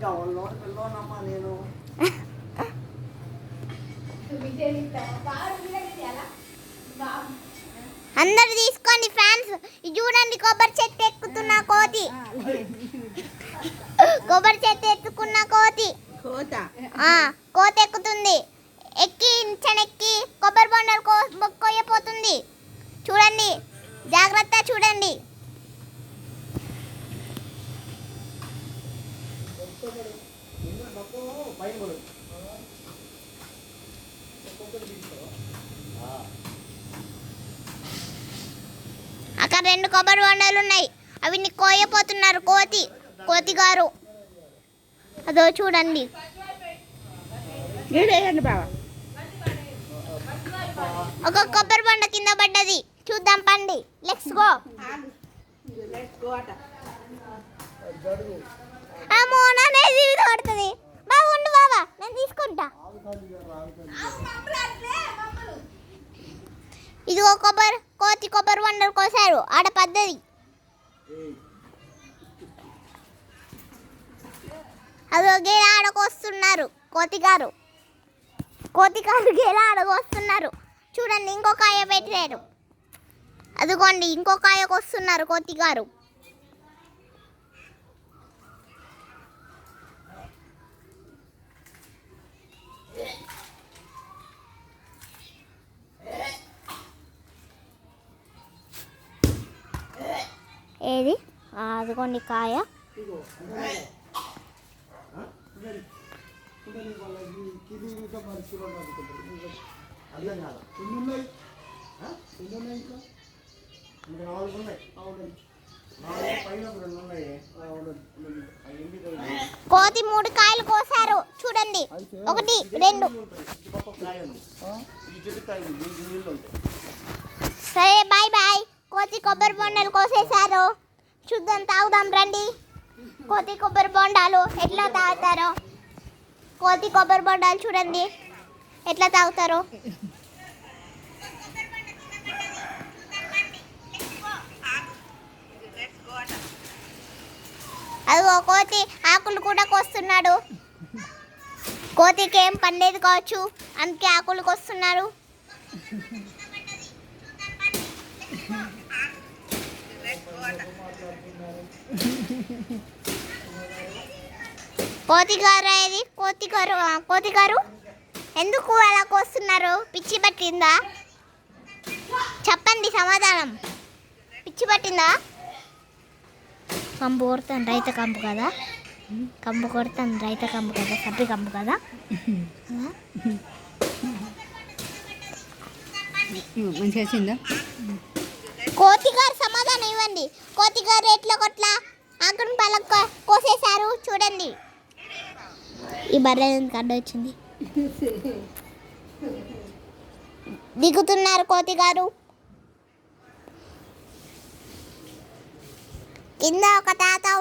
నేను అందరు తీసుకోండి ఫ్యాన్స్. చూడండి కొబ్బరి చెట్టు ఎక్కుతున్న కోతి. కొబ్బరి చెట్టు ఎక్కుతున్న కోతి. కోతి ఎక్కుతుంది. ఎక్కి ఇంచనెక్కి కొబ్బరి బొండలు కొయ్యపోతుంది. చూడండి, జాగ్రత్త చూడండి. అక్కడ 2 కొబ్బరి బొండాలు ఉన్నాయి. అవి కోయపోతున్నారు కోతి గారు. అదో చూడండి. ఒక కొబ్బరి బొండ కింద పడ్డది. చూద్దాం పండి. Let's go. అమ్మో నానేది పడుతుంది. బాబు ఉండు బాబా, నేను తీసుకుంటా. ఇదిగో కోతి కొబ్బరి బొండలు కోసారు. ఆడ పద్ధతి. అదో గేల ఆడకొస్తున్నారు కోతి గారు గేల ఆడకొస్తున్నారు. చూడండి, ఇంకో కాయ పెట్టారు. అదిగోండి, ఇంకో కాయకు వస్తున్నారు కోతి గారు. ఏది? అదిగోండి కాయ. కోతి 3 కాయలు కోసారు. చూడండి, 1 2. సరే బాయ్ బాయ్. కోతి కొబ్బరి బొండాలు కోసేశారు. చూద్దాం, తాగుదాం రండి. కోతి కొబ్బరి బొండాలు ఎట్లా తాగుతారో. కోతి కొబ్బరి బొండాలు చూడండి ఎట్లా తాగుతారో. అదిగో కోతి ఆకులు కూడా కోస్తున్నాడు. కోతికి ఏం పండేది కావచ్చు, అందుకే ఆకులు కోస్తున్నారు. కోతి గారు ఎందుకు అలా కోస్తున్నారు? పిచ్చి పట్టిందా? చెప్పండి సమాధానం. పిచ్చి పట్టిందా? కంపు కొడతాను రైత కంపు కదా. కంపు కొడతాను రైత కంపు కదా. సబ్బి కంపు కదా. కోతి గారు సమాధానం ఇవ్వండి. కోతి గారు ఎట్లా కొట్లా ఆకును పళ్ళ కోసేశారు. చూడండి, ఈ బర్రె కడ్డ వచ్చింది. దిగుతున్నారు కోతి గారు. కింద ఒక తాత